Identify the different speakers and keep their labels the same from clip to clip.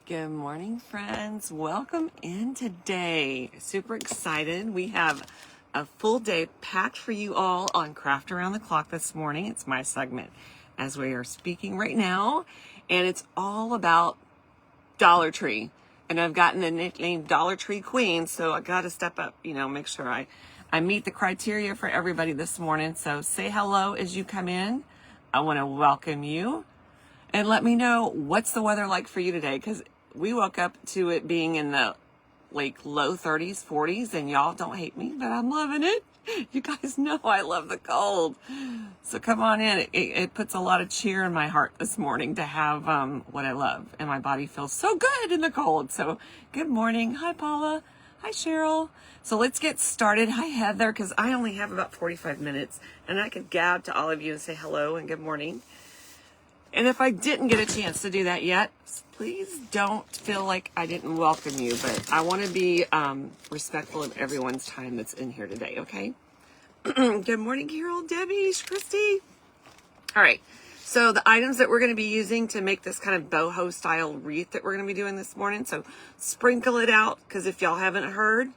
Speaker 1: Good morning, friends. Welcome in today. Super excited. We have a full day packed for you all on Craft Around the Clock this morning. It's my segment as we are speaking right now, and it's all about Dollar Tree. And I've gotten the nickname Dollar Tree Queen, so I got to step up, make sure I meet the criteria for everybody this morning. So say hello as you come in. I want to welcome you. And let me know what's the weather like for you today, because we woke up to it being in the low 30s, 40s, and y'all don't hate me, but I'm loving it. You guys know I love the cold. So come on in. It puts a lot of cheer in my heart this morning to have what I love, and my body feels so good in the cold. So good morning. Hi, Paula. Hi, Cheryl. So let's get started. Hi, Heather, because I only have about 45 minutes, and I could gab to all of you and say hello and good morning. And if I didn't get a chance to do that yet, please don't feel like I didn't welcome you, but I want to be respectful of everyone's time that's in here today, okay? Good morning, Carol, Debbie, Christy. All right, so the items that we're going to be using to make this kind of boho style wreath that we're going to be doing this morning, so sprinkle it out, because if y'all haven't heard,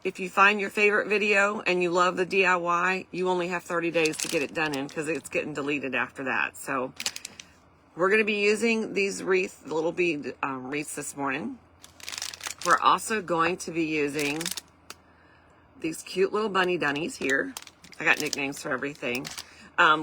Speaker 1: if you find your favorite video and you love the DIY, you only have 30 days to get it done in, because it's getting deleted after that. So we're going to be using these wreaths, the little bead wreaths this morning. We're also going to be using these cute little bunny dunnies here. I got nicknames for everything.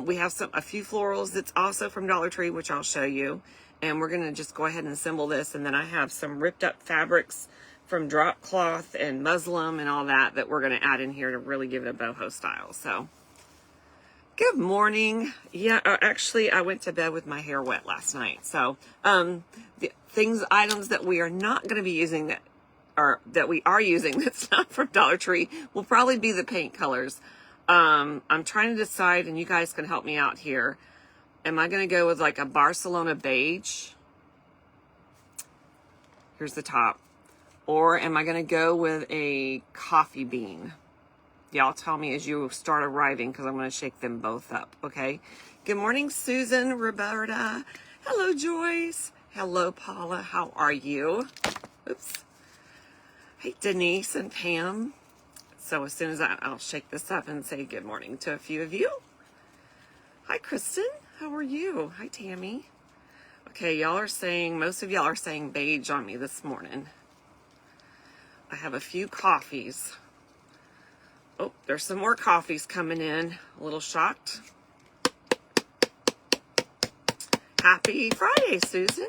Speaker 1: We have a few florals that's also from Dollar Tree, which I'll show you. And we're going to just go ahead and assemble this. And then I have some ripped up fabrics from drop cloth and muslin and all that we're going to add in here to really give it a boho style. So good morning. Yeah, actually I went to bed with my hair wet last night. So the items that we are not going to be using that we are using that's not from Dollar Tree will probably be the paint colors. I'm trying to decide, and you guys can help me out here. Am I going to go with like a Barcelona beige? Here's the top. Or am I going to go with a coffee bean? Y'all tell me as you start arriving, because I'm going to shake them both up, okay? Good morning, Susan, Roberta. Hello, Joyce. Hello, Paula. How are you? Oops. Hey, Denise and Pam. So as soon as I'll shake this up and say good morning to a few of you. Hi, Kristen. How are you? Hi, Tammy. Okay, most of y'all are saying beige on me this morning. I have a few coffees. Oh, there's some more coffees coming in. A little shocked. Happy Friday, Susan.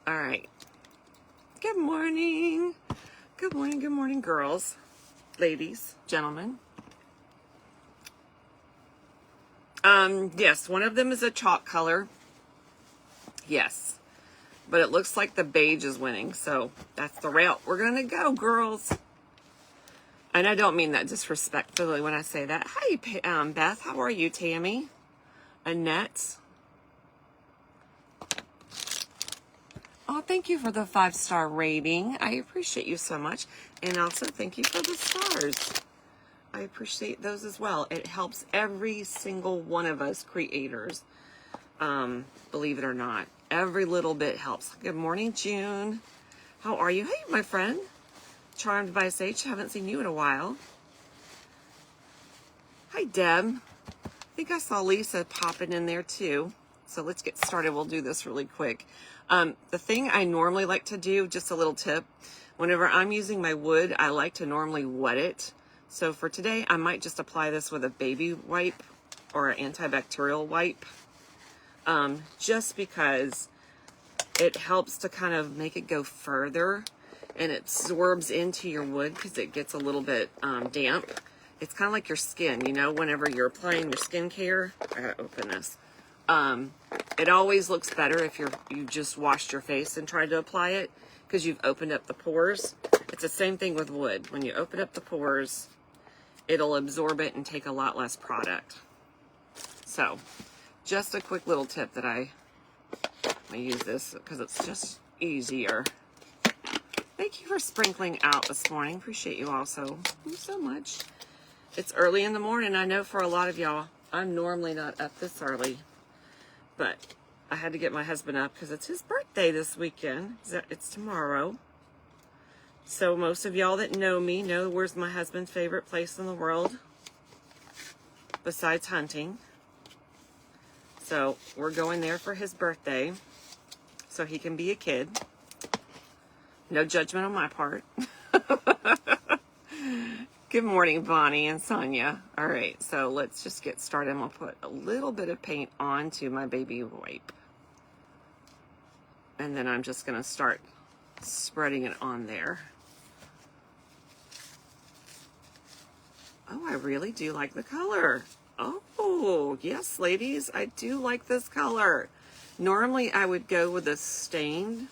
Speaker 1: All right. Good morning. Good morning, good morning, girls, ladies, gentlemen. Yes, one of them is a chalk color. Yes. But it looks like the beige is winning, so that's the route we're going to go, girls. And I don't mean that disrespectfully when I say that. Hi, Beth. How are you, Tammy? Annette. Oh, thank you for the 5-star rating. I appreciate you so much. And also, thank you for the stars. I appreciate those as well. It helps every single one of us creators, believe it or not. Every little bit helps. Good morning, June. How are you? Hey, my friend. Charmed by Sage. Haven't seen you in a while. Hi, Deb. I think I saw Lisa popping in there too. So let's get started. We'll do this really quick. The thing I normally like to do, just a little tip, whenever I'm using my wood, I like to normally wet it. So for today, I might just apply this with a baby wipe or an antibacterial wipe. Just because it helps to kind of make it go further, and it absorbs into your wood because it gets a little bit damp. It's kind of like your skin, whenever you're applying your skincare. I gotta open this. It always looks better if you just washed your face and tried to apply it, because you've opened up the pores. It's the same thing with wood. When you open up the pores, it'll absorb it and take a lot less product. So just a quick little tip that I use this because it's just easier. Thank you for sprinkling out this morning. Appreciate you also so much. It's early in the morning. I know for a lot of y'all, I'm normally not up this early, but I had to get my husband up because it's his birthday this weekend. It's tomorrow. So most of y'all that know me know where's my husband's favorite place in the world besides hunting. So we're going there for his birthday so he can be a kid. No judgment on my part. Good morning, Bonnie and Sonia. All right, so let's just get started. I'm going to put a little bit of paint onto my baby wipe. And then I'm just going to start spreading it on there. Oh, I really do like the color. Oh, yes, ladies, I do like this color. Normally, I would go with a stain,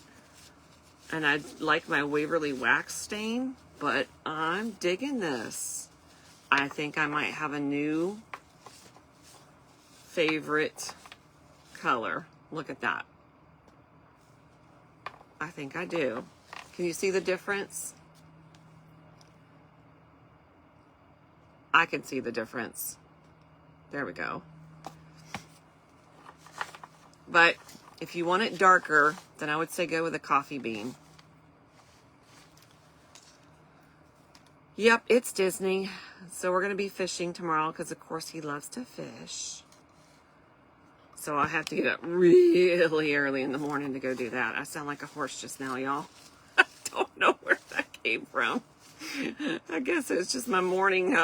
Speaker 1: and I'd like my Waverly Wax stain, but I'm digging this. I think I might have a new favorite color. Look at that. I think I do. Can you see the difference? I can see the difference. There we go. But if you want it darker, then I would say go with a coffee bean. Yep, it's Disney. So we're going to be fishing tomorrow because, of course, he loves to fish. So I have to get up really early in the morning to go do that. I sound like a horse just now, y'all. I don't know where that came from. I guess it's just my morning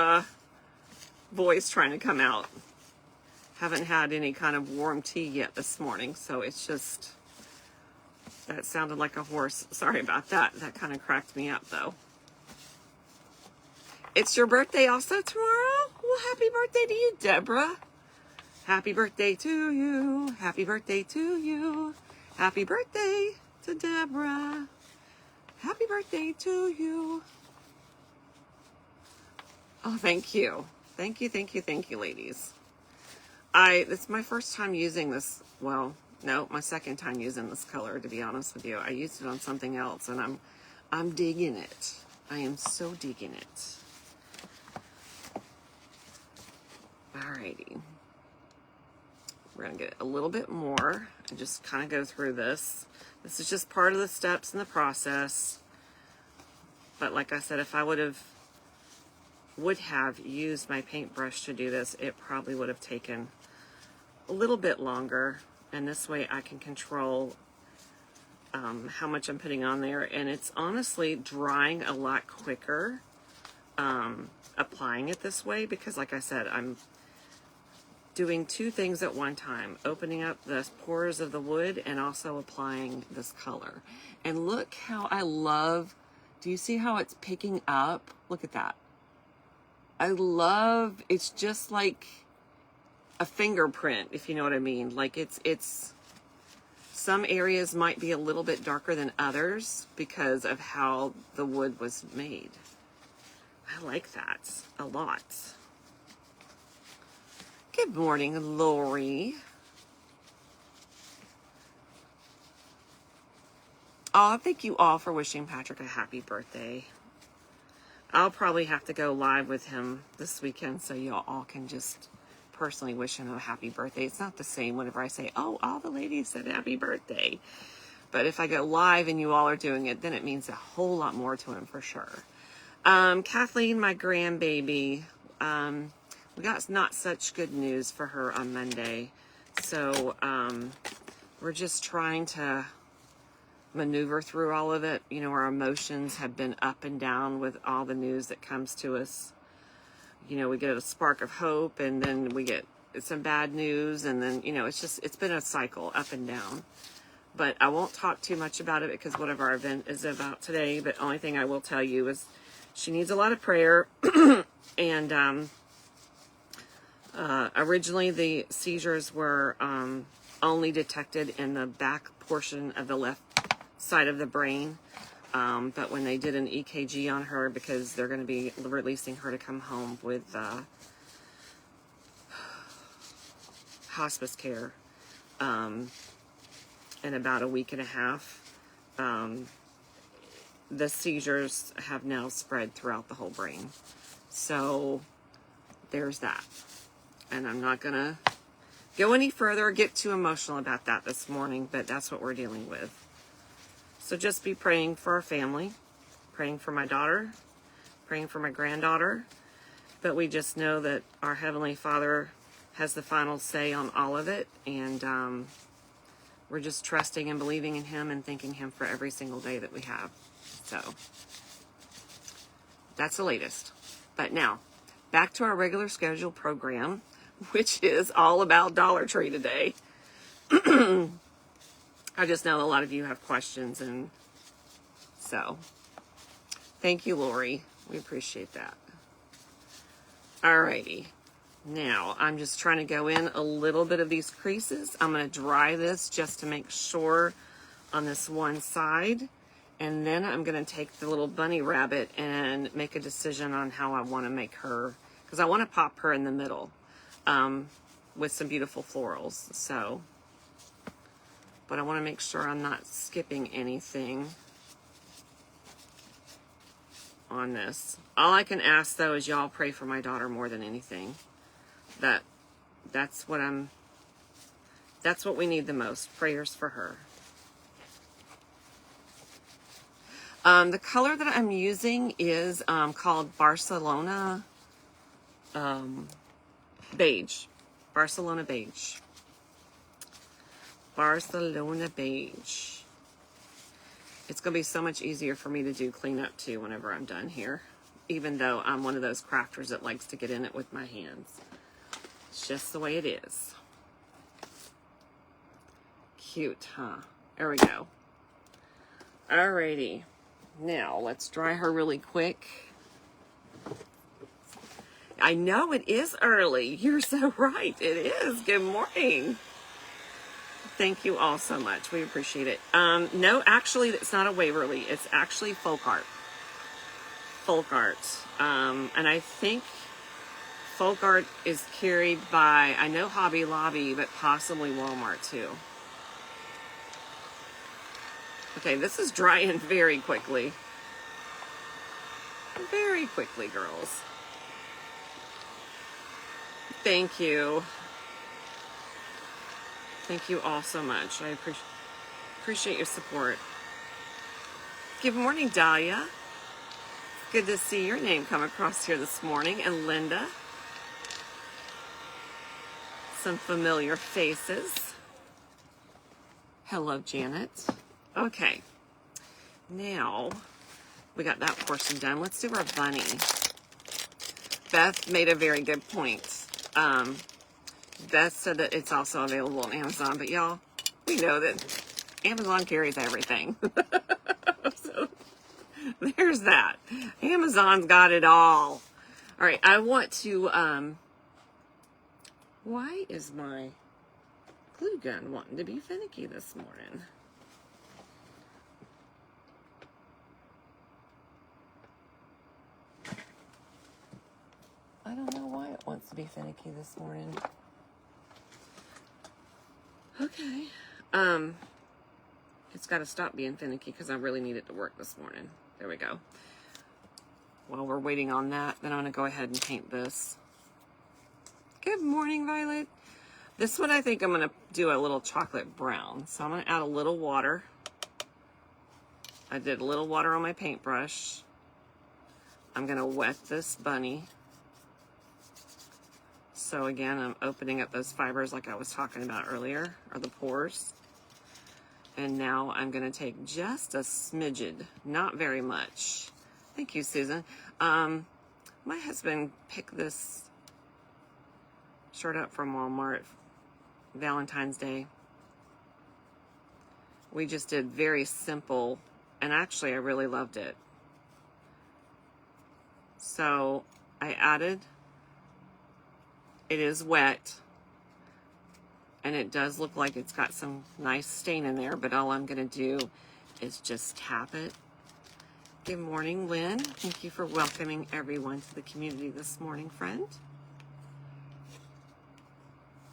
Speaker 1: voice trying to come out. Haven't had any kind of warm tea yet this morning, so it's just, that sounded like a horse. Sorry about that. That kind of cracked me up, though. It's your birthday also tomorrow? Well, happy birthday to you, Deborah. Happy birthday to you. Happy birthday to you. Happy birthday to Deborah. Happy birthday to you. Oh, thank you. Thank you, thank you, thank you, ladies. It's my first time using this. Well, no, my second time using this color, to be honest with you. I used it on something else, and I'm digging it. I am so digging it. Alrighty. We're going to get a little bit more and just kind of go through this. This is just part of the steps in the process. But like I said, if I would have used my paintbrush to do this, it probably would have taken a little bit longer. And this way I can control how much I'm putting on there. And it's honestly drying a lot quicker applying it this way because, like I said, I'm doing two things at one time, opening up the pores of the wood and also applying this color. And look how I love, do you see how it's picking up? Look at that. I love, it's just like a fingerprint, if you know what I mean. Like it's, some areas might be a little bit darker than others because of how the wood was made. I like that a lot. Good morning, Lori. Oh, thank you all for wishing Patrick a happy birthday. I'll probably have to go live with him this weekend so you all can just personally wish him a happy birthday. It's not the same whenever I say, oh, all the ladies said happy birthday. But if I go live and you all are doing it, then it means a whole lot more to him for sure. Kathleen, my grandbaby, we got not such good news for her on Monday. So we're just trying to maneuver through all of it. You know, our emotions have been up and down with all the news that comes to us. You know, we get a spark of hope and then we get some bad news. And then, you know, it's been a cycle up and down. But I won't talk too much about it because what our event is about today. But only thing I will tell you is she needs a lot of prayer. And originally the seizures were only detected in the back portion of the left side of the brain. But when they did an EKG on her, because they're going to be releasing her to come home with hospice care in about a week and a half, the seizures have now spread throughout the whole brain. So there's that. And I'm not going to go any further or get too emotional about that this morning, but that's what we're dealing with. So just be praying for our family, praying for my daughter, praying for my granddaughter. But we just know that our Heavenly Father has the final say on all of it. And we're just trusting and believing in Him and thanking Him for every single day that we have. So that's the latest. But now, back to our regular scheduled program, which is all about Dollar Tree today. I just know a lot of you have questions, and so thank you, Lori. We appreciate that. Alrighty. Now, I'm just trying to go in a little bit of these creases. I'm going to dry this just to make sure on this one side. And then I'm going to take the little bunny rabbit and make a decision on how I want to make her. Because I want to pop her in the middle with some beautiful florals. So, but I want to make sure I'm not skipping anything on this. All I can ask, though, is y'all pray for my daughter more than anything. That's what we need the most. Prayers for her. The color that I'm using is called Barcelona Beige. Barcelona Beige. Barcelona Beige. It's going to be so much easier for me to do cleanup too whenever I'm done here. Even though I'm one of those crafters that likes to get in it with my hands. It's just the way it is. Cute, huh? There we go. Alrighty. Now, let's dry her really quick. I know it is early. You're so right. It is. Good morning. Thank you all so much. We appreciate it. No, actually, it's not a Waverly. It's actually Folk Art. Folk Art. And I think Folk Art is carried by, I know Hobby Lobby, but possibly Walmart too. Okay, this is drying very quickly. Very quickly, girls. Thank you. Thank you all so much. I appreciate your support. Good morning, Dahlia. Good to see your name come across here this morning. And Linda. Some familiar faces. Hello, Janet. Okay. Now, we got that portion done. Let's do our bunny. Beth made a very good point. Beth said that it's also available on Amazon, but y'all, we know that Amazon carries everything. So, there's that. Amazon's got it all. All right, I want to, why is my glue gun wanting to be finicky this morning? I don't know why it wants to be finicky this morning. Okay. It's got to stop being finicky because I really need it to work this morning. There we go. While we're waiting on that, then I'm going to go ahead and paint this. Good morning, Violet. This one I think I'm going to do a little chocolate brown. So I'm going to add a little water. I did a little water on my paintbrush. I'm going to wet this bunny. So again, I'm opening up those fibers like I was talking about earlier, or the pores. And now I'm going to take just a smidgen, not very much. Thank you, Susan. My husband picked this shirt up from Walmart, Valentine's Day. We just did very simple, and actually I really loved it. So I added, it is wet, and it does look like it's got some nice stain in there, but all I'm going to do is just tap it. Good morning, Lynn. Thank you for welcoming everyone to the community this morning, friend.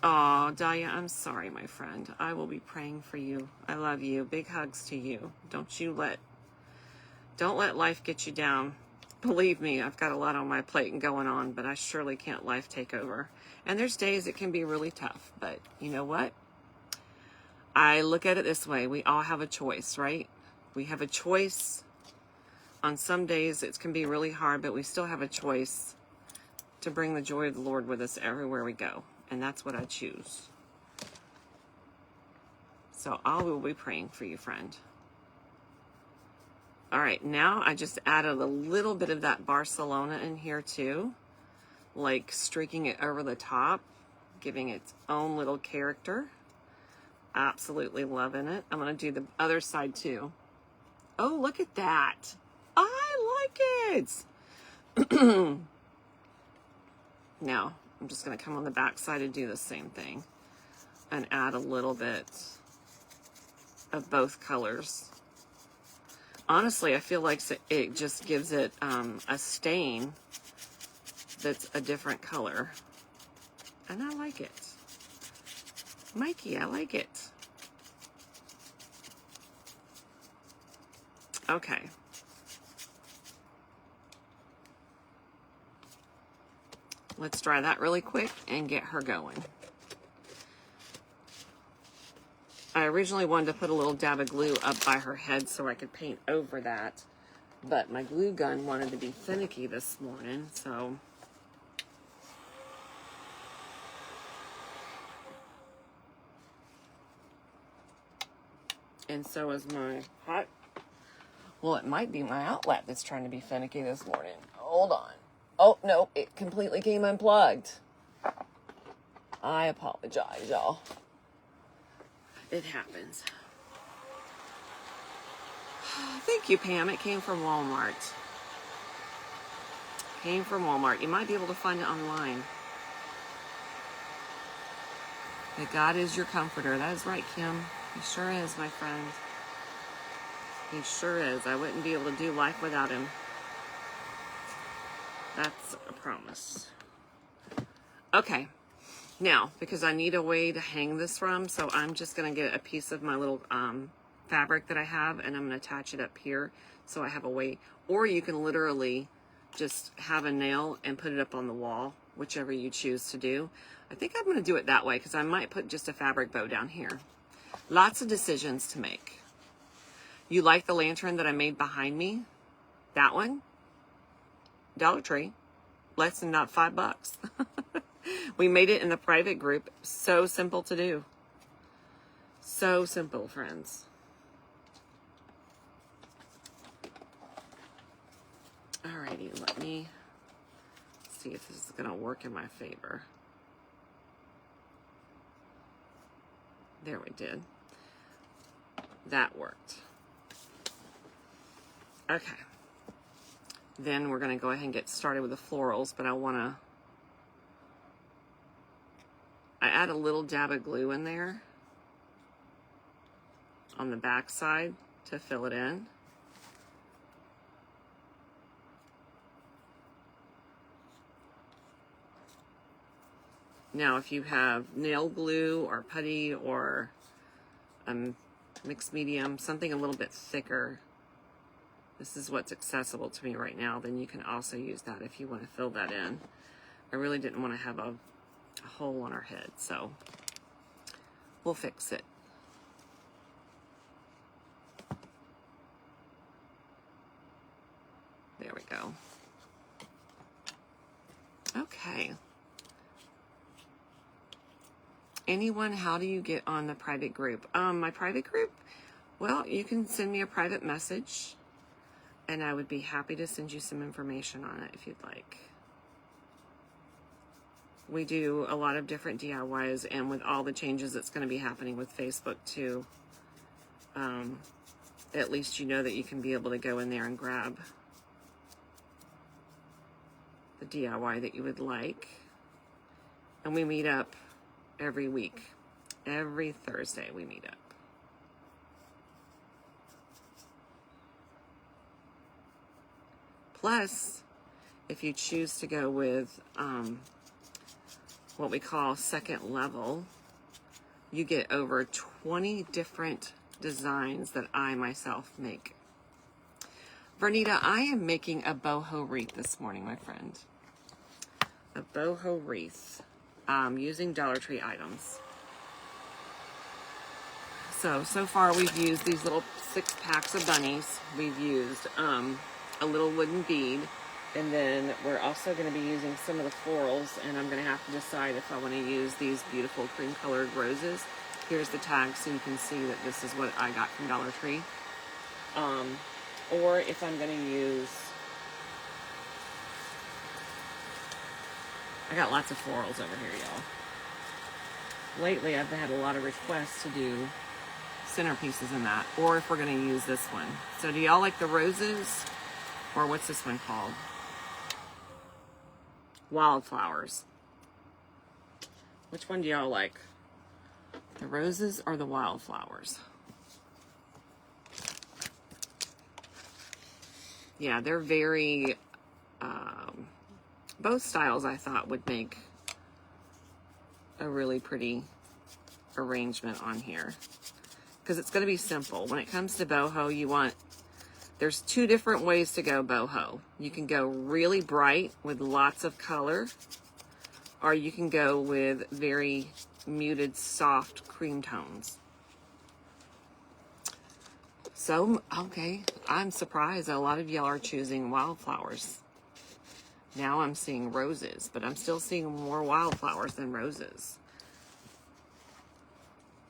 Speaker 1: Oh, Dahlia, I'm sorry, my friend. I will be praying for you. I love you. Big hugs to you. Don't let life get you down. Believe me, I've got a lot on my plate and going on, but I surely can't life take over. And there's days it can be really tough, but you know what? I look at it this way. We all have a choice, right? We have a choice. On some days it can be really hard, but we still have a choice to bring the joy of the Lord with us everywhere we go. And that's what I choose. So I will be praying for you, friend. All right, now I just added a little bit of that Barcelona in here too, like streaking it over the top, giving its own little character. Absolutely loving it. I'm going to do the other side too. Oh, look at that. I like it. Now, I'm just going to come on the back side and do the same thing and add a little bit of both colors. Honestly, I feel like it just gives it a stain that's a different color. And I like it. Mikey, I like it. Okay. Let's dry that really quick and get her going. I originally wanted to put a little dab of glue up by her head so I could paint over that, but my glue gun wanted to be finicky this morning, so and so is my hot. Well, it might be my outlet that's trying to be finicky this morning. Hold on. Oh, no, it completely came unplugged. I apologize, y'all. It happens. Thank you, Pam. It came from Walmart. Came from Walmart. You might be able to find it online. That God is your comforter. That is right, Kim. He sure is, my friend. He sure is. I wouldn't be able to do life without him. That's a promise. Okay. Now, because I need a way to hang this from, so I'm just going to get a piece of my little fabric that I have, and I'm going to attach it up here so I have a way. Or you can literally just have a nail and put it up on the wall, whichever you choose to do. I think I'm going to do it that way because I might put just a fabric bow down here. Lots of decisions to make. You like the lantern that I made behind me? That one? Dollar Tree. Less than not $5. We made it in the private group. So simple to do. So simple, friends. Alrighty, let me see if this is going to work in my favor. There we did. That worked. Okay. Then we're going to go ahead and get started with the florals, but I add a little dab of glue in there on the back side to fill it in. Now, if you have nail glue or putty or mixed medium, something a little bit thicker, this is what's accessible to me right now, then you can also use that if you want to fill that in. I really didn't want to have a hole on our head, so we'll fix it. There we go. Okay. Anyone, how do you get on the private group? My private group? Well, you can send me a private message, and I would be happy to send you some information on it if you'd like. We do a lot of different DIYs, and with all the changes that's going to be happening with Facebook too, at least you know that you can be able to go in there and grab the DIY that you would like. And we meet up every week. Every Thursday we meet up. Plus, if you choose to go with what we call second level, you get over 20 different designs that I myself make. Vernita, I am making a boho wreath this morning, my friend. A boho wreath using Dollar Tree items. So far we've used these little 6 packs of bunnies. We've used a little wooden bead. And then we're also going to be using some of the florals. And I'm going to have to decide if I want to use these beautiful cream colored roses. Here's the tag so you can see that this is what I got from Dollar Tree. Or if I'm going to use... I got lots of florals over here, y'all. Lately I've had a lot of requests to do centerpieces in that, or if we're going to use this one. So do y'all like the roses, or what's this one called? Wildflowers. Which one do y'all like? The roses or the wildflowers? Yeah, they're very, both styles I thought would make a really pretty arrangement on here. Because it's going to be simple. When it comes to boho, there's 2 different ways to go boho. You can go really bright with lots of color, or you can go with very muted, soft cream tones. So, okay, I'm surprised a lot of y'all are choosing wildflowers. Now I'm seeing roses, but I'm still seeing more wildflowers than roses.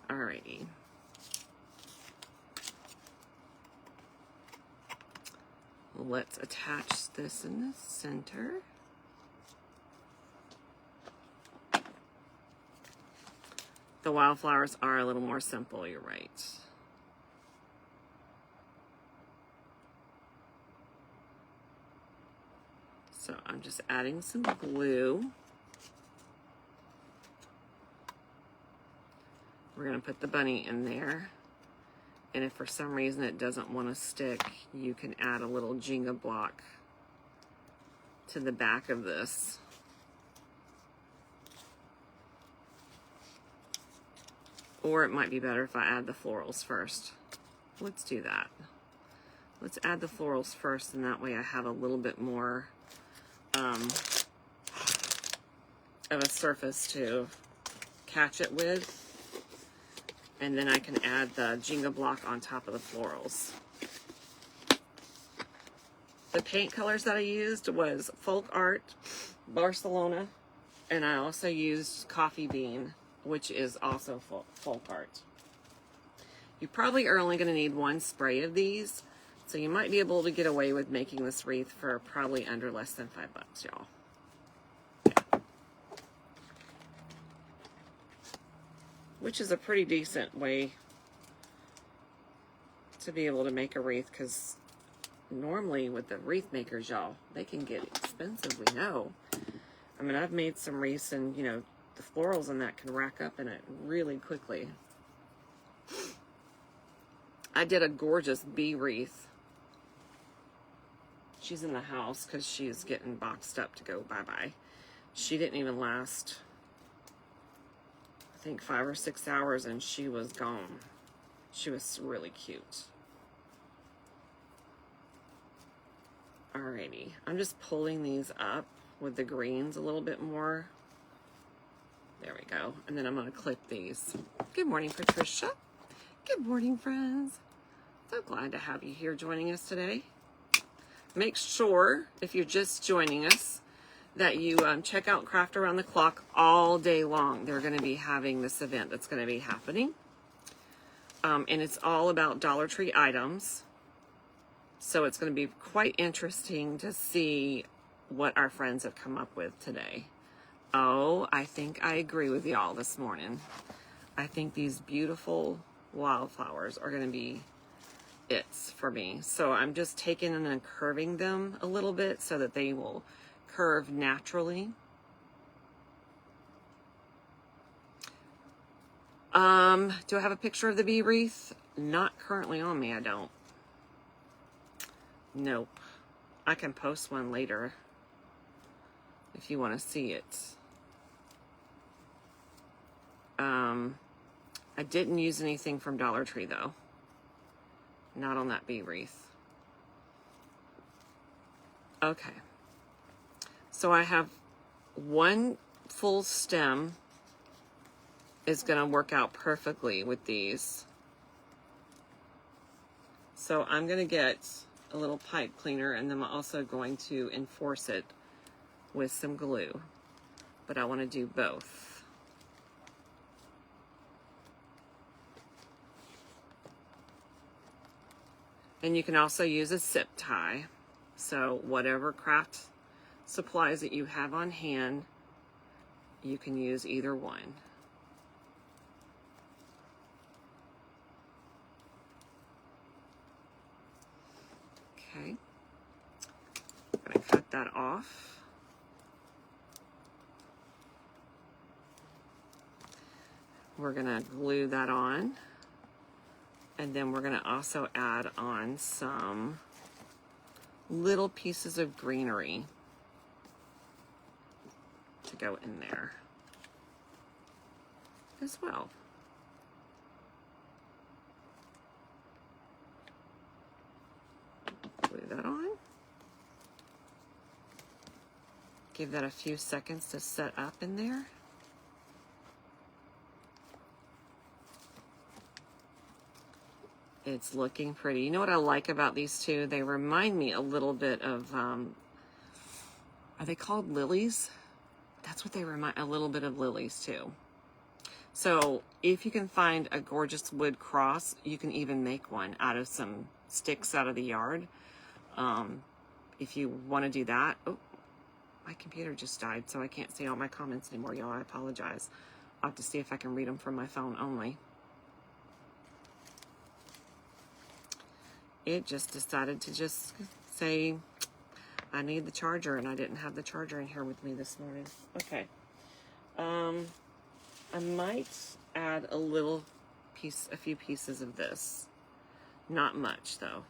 Speaker 1: Alrighty. Let's attach this in the center. The wildflowers are a little more simple, you're right. So I'm just adding some glue. We're going to put the bunny in there. And if for some reason it doesn't want to stick, you can add a little Jenga block to the back of this. Or it might be better if I add the florals first. Let's do that. Let's add the florals first, and that way I have a little bit more of a surface to catch it with. And then I can add the Jenga block on top of the florals. The paint colors that I used was Folk Art, Barcelona, and I also used Coffee Bean, which is also Folk Art. You probably are only going to need 1 spray of these, so you might be able to get away with making this wreath for probably under less than $5, y'all. Which is a pretty decent way to be able to make a wreath, because normally with the wreath makers, y'all, they can get expensive, we know. I mean, I've made some wreaths and, you know, the florals and that can rack up in it really quickly. I did a gorgeous bee wreath. She's in the house because she's getting boxed up to go bye-bye. She didn't even last, I think, 5 or 6 hours, and she was gone. She was really cute. Alrighty, I'm just pulling these up with the greens a little bit more. There we go. And then I'm going to clip these. Good morning, Patricia. Good morning, friends. So glad to have you here joining us today. Make sure, if you're just joining us, that you check out Craft Around the Clock all day long. They're going to be having this event that's going to be happening. And it's all about Dollar Tree items. So it's going to be quite interesting to see what our friends have come up with today. Oh, I think I agree with y'all this morning. I think these beautiful wildflowers are going to be it's for me. So I'm just taking and curving them a little bit so that they will curve naturally. Do I have a picture of the bee wreath? Not currently on me, I don't. Nope. I can post one later if you want to see it. I didn't use anything from Dollar Tree though. Not on that bee wreath. Okay. So I have one full stem is going to work out perfectly with these. So I'm going to get a little pipe cleaner, and then I'm also going to enforce it with some glue. But I want to do both. And you can also use a zip tie. So whatever craft supplies that you have on hand, you can use either one. Okay, I'm going to cut that off. We're going to glue that on. And then we're going to also add on some little pieces of greenery to go in there as well. Glue that on. Give that a few seconds to set up in there. It's looking pretty. You know what I like about these two? They remind me a little bit of, are they called lilies? That's what they remind, a little bit of lilies too. So if you can find a gorgeous wood cross, you can even make one out of some sticks out of the yard. If you want to do that. Oh, my computer just died, so I can't see all my comments anymore, y'all. I apologize. I'll have to see if I can read them from my phone only. It just decided to just say, I need the charger, and I didn't have the charger in here with me this morning. Okay. I might add a few pieces of this. Not much, though.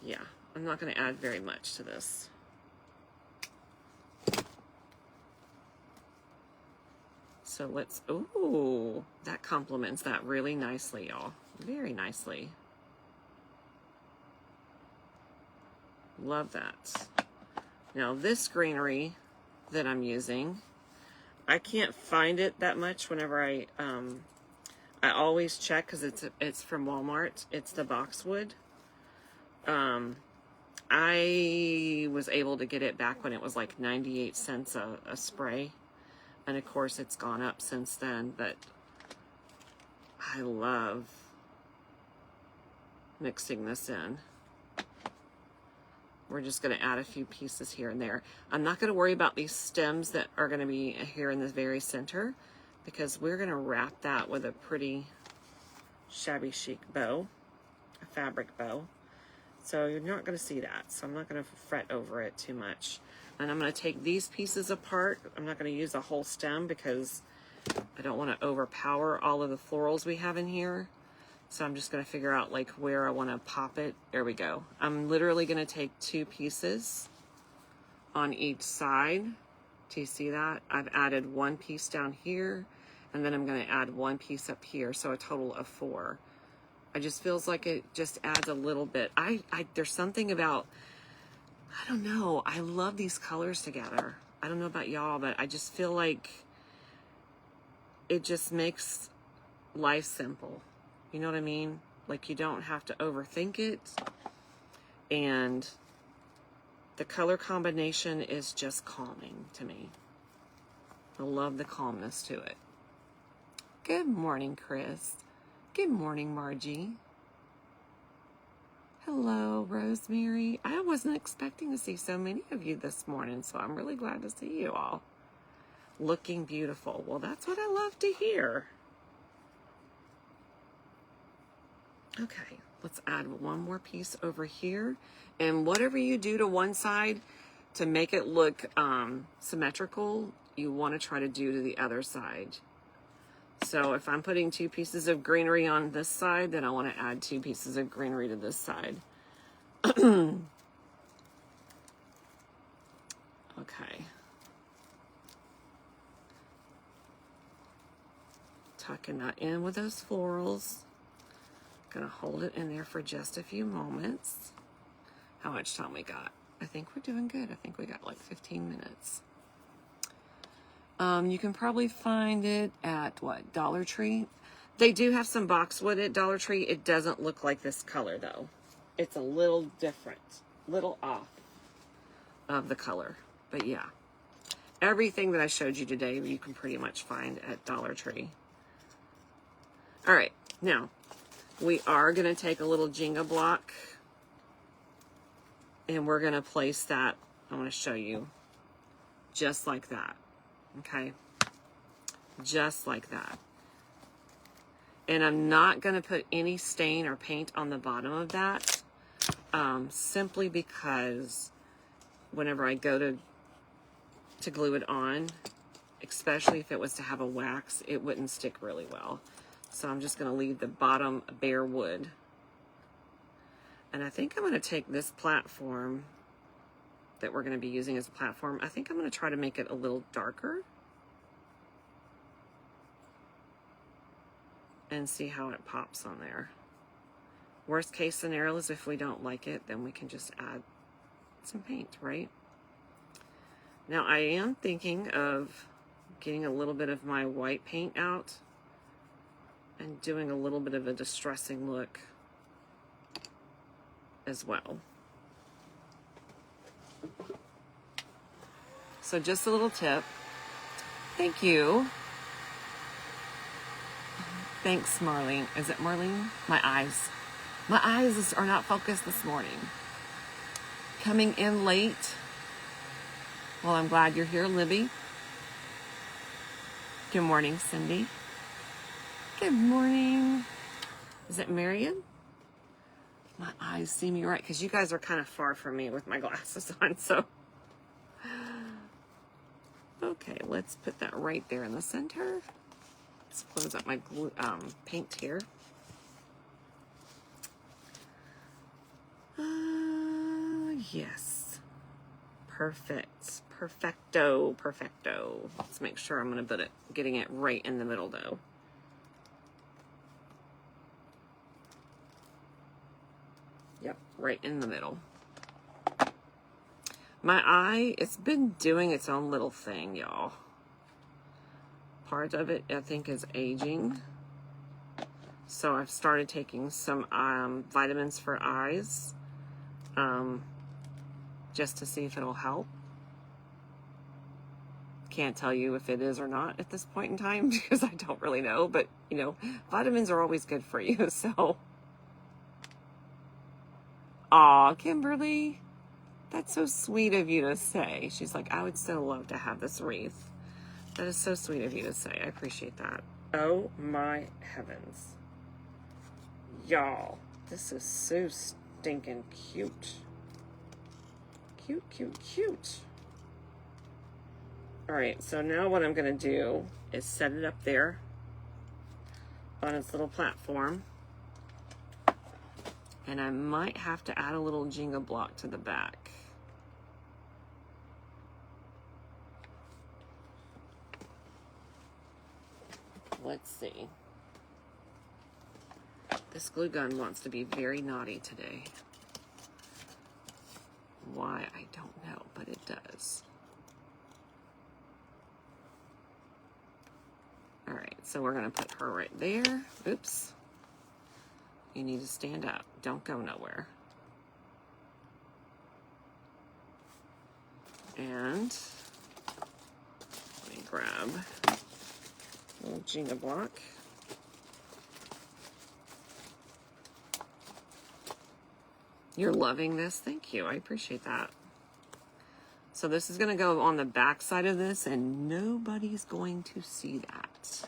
Speaker 1: Yeah, I'm not going to add very much to this. So let's, ooh, that complements that really nicely, y'all. Very nicely. Love that. Now this greenery that I'm using, I can't find it that much whenever I always check because it's from Walmart. It's the boxwood. I was able to get it back when it was like 98 cents a spray. And of course it's gone up since then, but I love mixing this in. We're just going to add a few pieces here and there. I'm not going to worry about these stems that are going to be here in the very center because we're going to wrap that with a pretty shabby chic bow, a fabric bow. So you're not going to see that. So I'm not going to fret over it too much. And I'm going to take these pieces apart. I'm not going to use a whole stem because I don't want to overpower all of the florals we have in here. So I'm just going to figure out like where I want to pop it. There we go. I'm literally going to take 2 pieces on each side. Do you see that? I've added 1 piece down here, and then I'm going to add 1 piece up here. So a total of 4. It just feels like it just adds a little bit. There's something about, I don't know. I love these colors together. I don't know about y'all, but I just feel like it just makes life simple. You know what I mean? Like you don't have to overthink it. And the color combination is just calming to me. I love the calmness to it. Good morning, Chris. Good morning, Margie. Hello, Rosemary. I wasn't expecting to see so many of you this morning, so I'm really glad to see you all. Looking beautiful. Well, that's what I love to hear. Okay, let's add 1 more piece over here. And whatever you do to one side to make it look symmetrical, you want to try to do to the other side. So if I'm putting 2 pieces of greenery on this side, then I want to add 2 pieces of greenery to this side. Okay. Tucking that in with those florals. Gonna hold it in there for just a few moments. how much time we got. I think we're doing good. I think we got like 15 minutes. You can probably find it at what, Dollar Tree? They do have some boxwood at Dollar Tree. It doesn't look like this color though. It's a little different, little off of the color. But yeah, everything that I showed you today, you can pretty much find at Dollar Tree. All right, now we are gonna take a little Jenga block and we're gonna place that, I wanna show you, just like that, okay? Just like that. And I'm not gonna put any stain or paint on the bottom of that, simply because whenever I go to glue it on, especially if it was to have a wax, it wouldn't stick really well. So I'm just gonna leave the bottom bare wood. And I think I'm gonna take this platform that we're gonna be using as a platform, I think I'm gonna try to make it a little darker and see how it pops on there. Worst case scenario is if we don't like it, then we can just add some paint, right? Now I am thinking of getting a little bit of my white paint out and doing a little bit of a distressing look as well. So just a little tip. Thank you. Thanks, Marlene. Is it Marlene? My eyes are not focused this morning. Coming in late. Well, I'm glad you're here, Libby. Good morning, Cindy. Good morning. Is it Marion? My eyes see me right, because you guys are kind of far from me with my glasses on, so. Okay, let's put that right there in the center. Let's close up my glue, paint here. Yes. Perfect. Perfecto. Perfecto. Let's make sure I'm going to getting it right in the middle though. Yep, right in the middle. My eye, it's been doing its own little thing, y'all. Part of it, I think, is aging. So I've started taking some vitamins for eyes, just to see if it'll help. Can't tell you if it is or not at this point in time because I don't really know, but you know, vitamins are always good for you, so. Aw, Kimberly, that's so sweet of you to say. She's like, I would so love to have this wreath. That is so sweet of you to say. I appreciate that. Oh my heavens. Y'all, this is so stinking cute. Cute, cute, cute. All right, so now what I'm gonna do is set it up there on its little platform. And I might have to add a little Jenga block to the back. Let's see. This glue gun wants to be very naughty today. Why, I don't know, but it does. All right, so we're gonna put her right there. Oops. You need to stand up. Don't go nowhere. And let me grab a little Jenga block. You're loving this? Thank you. I appreciate that. So this is going to go on the back side of this, and nobody's going to see that.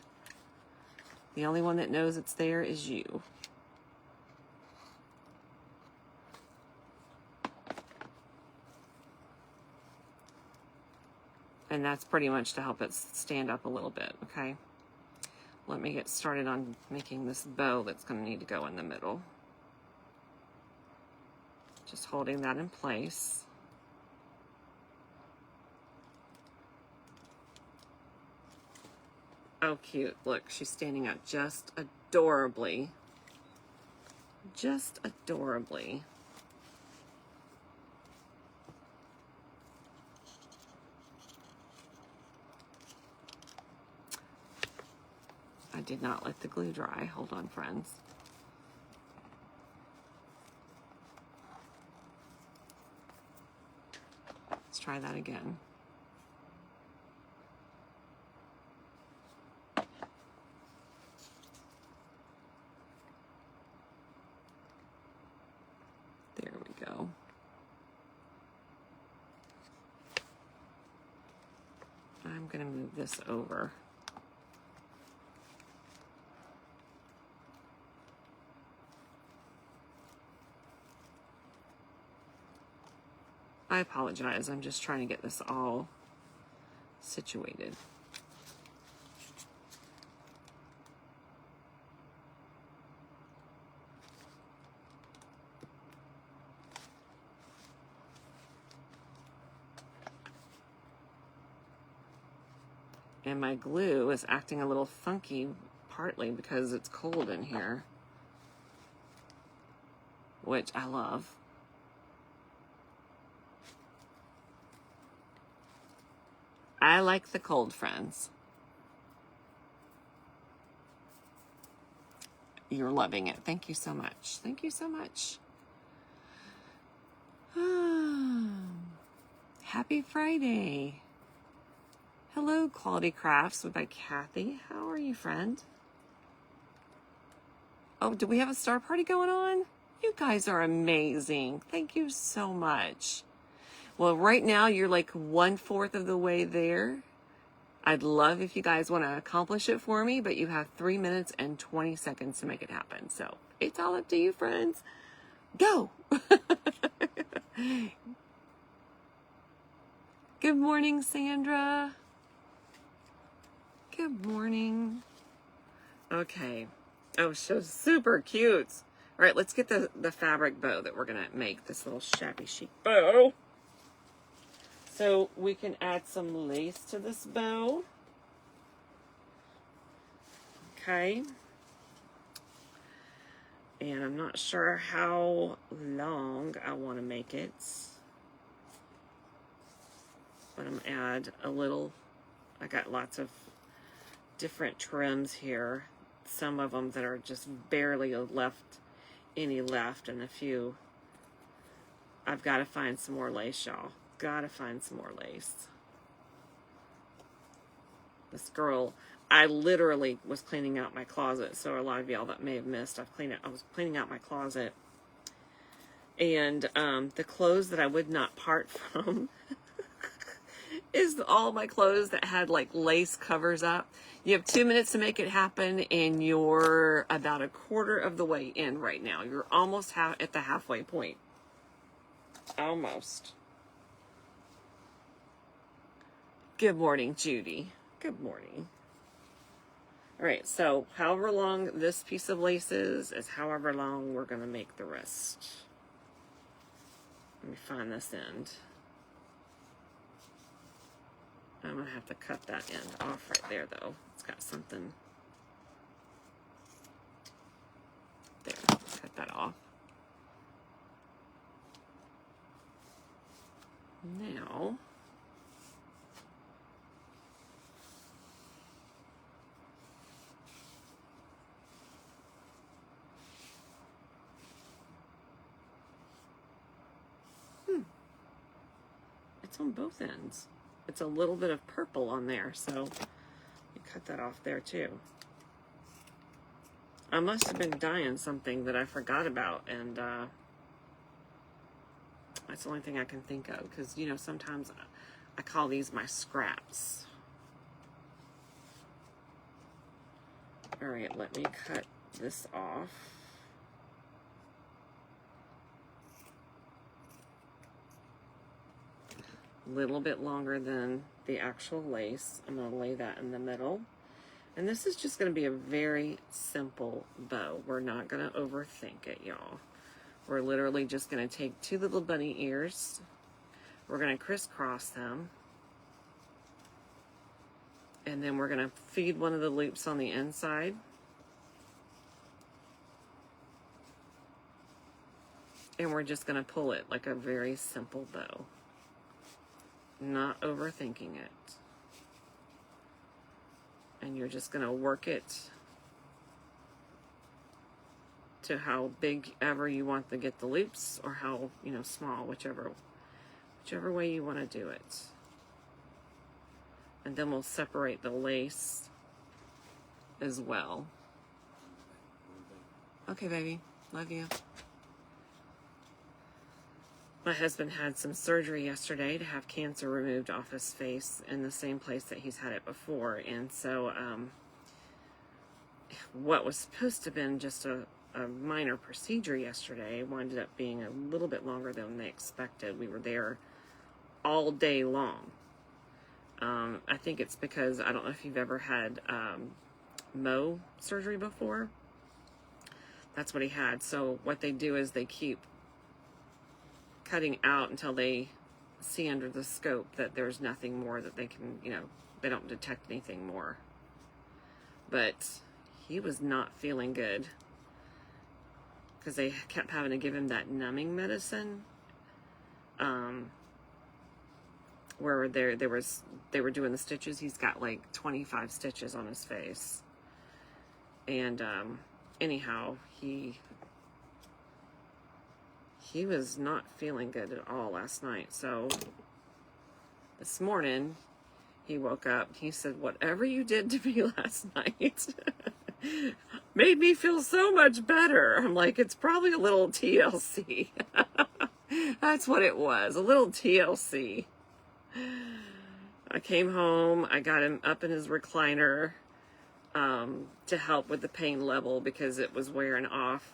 Speaker 1: The only one that knows it's there is you. And that's pretty much to help it stand up a little bit, okay? Let me get started on making this bow that's going to need to go in the middle. Just holding that in place. Oh, cute. Look, she's standing up just adorably. Just adorably. I did not let the glue dry. Hold on, friends. Let's try that again. There we go. I'm going to move this over. I apologize. I'm just trying to get this all situated. And my glue is acting a little funky, partly because it's cold in here, which I love. I like the cold, friends. You're loving it. Thank you so much. Thank you so much. Happy Friday. Hello, Quality Crafts by Kathy. How are you, friend? Oh, do we have a star party going on? You guys are amazing. Thank you so much. Well, right now you're like 1/4 of the way there. I'd love if you guys want to accomplish it for me, but you have 3 minutes and 20 seconds to make it happen. So it's all up to you, friends. Go. Good morning, Sandra. Good morning. Okay. Oh, so super cute. All right, let's get the fabric bow that we're going to make, this little shabby chic bow. So we can add some lace to this bow. Okay. And I'm not sure how long I want to make it. But I'm going to add a little, I got lots of different trims here. Some of them that are just barely any left, and a few. I've got to find some more lace, y'all. Gotta find some more lace. This girl, I literally was cleaning out my closet. So a lot of y'all that may have missed, I was cleaning out my closet. And the clothes that I would not part from is all my clothes that had like lace covers up. You have 2 minutes to make it happen, and you're about 1/4 of the way in right now. You're almost at the halfway point. Almost. Good morning, Judy. Good morning. All right, so however long this piece of lace is however long we're going to make the rest. Let me find this end. I'm going to have to cut that end off right there, though. It's got something. There, cut that off. Now, it's on both ends. It's a little bit of purple on there, so you cut that off there too. I must have been dyeing something that I forgot about, and that's the only thing I can think of, because, you know, sometimes I call these my scraps. All right, let me cut this off. A little bit longer than the actual lace. I'm going to lay that in the middle. And this is just going to be a very simple bow. We're not going to overthink it, y'all. We're literally just going to take 2 little bunny ears. We're going to crisscross them. And then we're going to feed one of the loops on the inside. And we're just going to pull it like a very simple bow. Not overthinking it. And you're just going to work it to how big ever you want to get the loops, or how, you know, small, whichever way you want to do it. And then we'll separate the lace as well. Okay, baby. Love you. My husband had some surgery yesterday to have cancer removed off his face in the same place that he's had it before. And so what was supposed to have been just a minor procedure yesterday wound up being a little bit longer than they expected. We were there all day long. I think it's because, I don't know if you've ever had Mo surgery before. That's what he had. So what they do is they keep cutting out until they see under the scope that there's nothing more that they can, you know, they don't detect anything more. But he was not feeling good because they kept having to give him that numbing medicine. Where they were doing the stitches. He's got like 25 stitches on his face. And anyhow, he was not feeling good at all last night. So this morning he woke up. He said, "Whatever you did to me last night made me feel so much better." I'm like, it's probably a little TLC. That's what it was, a little TLC. I came home, I got him up in his recliner to help with the pain level because it was wearing off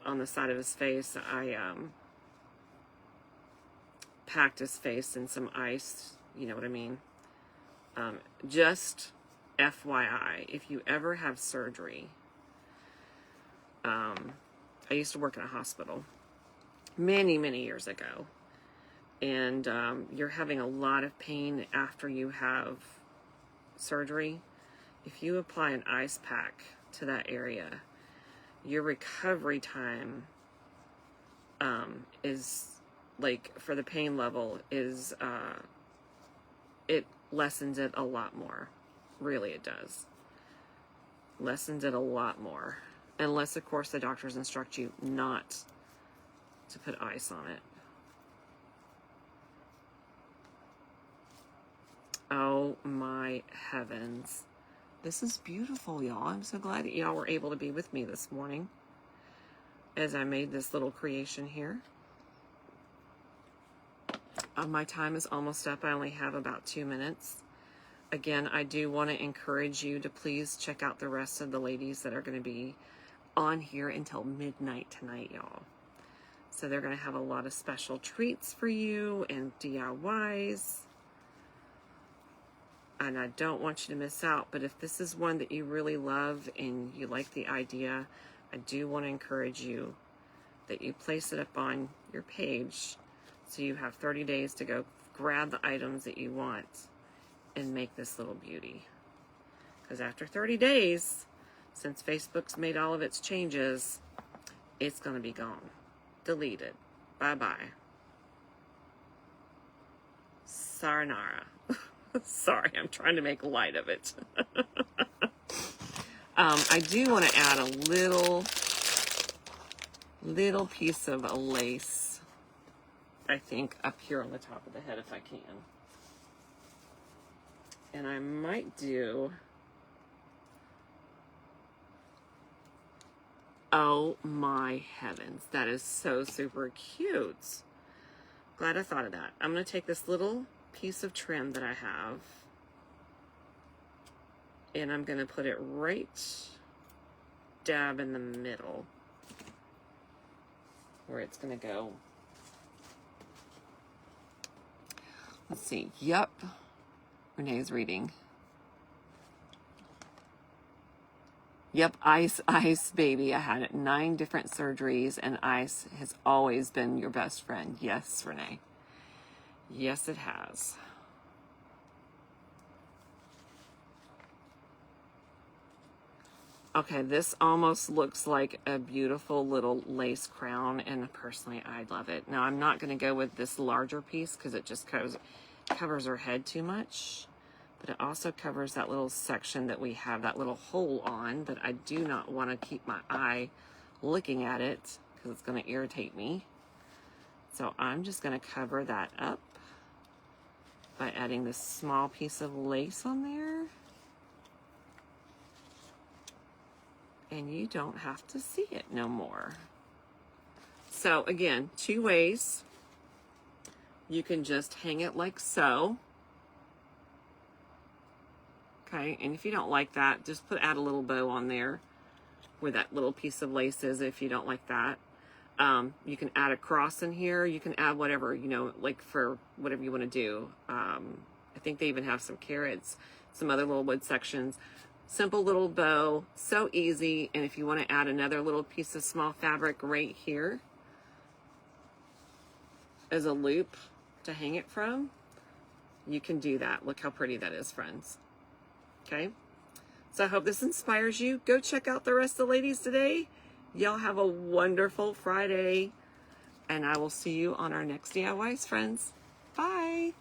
Speaker 1: on the side of his face. I packed his face in some ice, you know what I mean? Just FYI, if you ever have surgery, I used to work in a hospital many, many years ago. And you're having a lot of pain after you have surgery. If you apply an ice pack to that area, your recovery time is, like, for the pain level, is it lessens it a lot more. Really, it does. Lessens it a lot more. Unless, of course, the doctors instruct you not to put ice on it. Oh my heavens. This is beautiful, y'all. I'm so glad that y'all were able to be with me this morning as I made this little creation here. My time is almost up. I only have about 2 minutes. Again, I do want to encourage you to please check out the rest of the ladies that are going to be on here until midnight tonight, y'all. So they're going to have a lot of special treats for you and DIYs. And I don't want you to miss out, but if this is one that you really love and you like the idea, I do want to encourage you that you place it up on your page so you have 30 days to go grab the items that you want and make this little beauty. Because after 30 days, since Facebook's made all of its changes, it's going to be gone. Deleted. Bye-bye. Sayonara. Sorry, I'm trying to make light of it. I do want to add a little piece of a lace, I think, up here on the top of the head if I can. And I might do... Oh my heavens, that is so super cute. Glad I thought of that. I'm going to take this little piece of trim that I have and I'm going to put it right dab in the middle where it's going to go. Let's see. Yep. Renee's reading. Yep, ice, baby. I had 9 different surgeries, and ice has always been your best friend. Yes, Renee. Yes, it has. Okay, this almost looks like a beautiful little lace crown, and personally, I love it. Now, I'm not going to go with this larger piece because it just covers her head too much. But it also covers that little section that we have that little hole on that I do not want to keep my eye looking at it because it's going to irritate me. So I'm just going to cover that up by adding this small piece of lace on there. And you don't have to see it no more. So again, 2 ways. You can just hang it like so. Okay, and if you don't like that, just add a little bow on there where that little piece of lace is if you don't like that. You can add a cross in here. You can add whatever, you know, like for whatever you want to do. I think they even have some carrots, some other little wood sections. Simple little bow, so easy. And if you want to add another little piece of small fabric right here as a loop to hang it from, you can do that. Look how pretty that is, friends. Okay, so I hope this inspires you. Go check out the rest of the ladies today. Y'all have a wonderful Friday, and I will see you on our next DIYs, friends. Bye.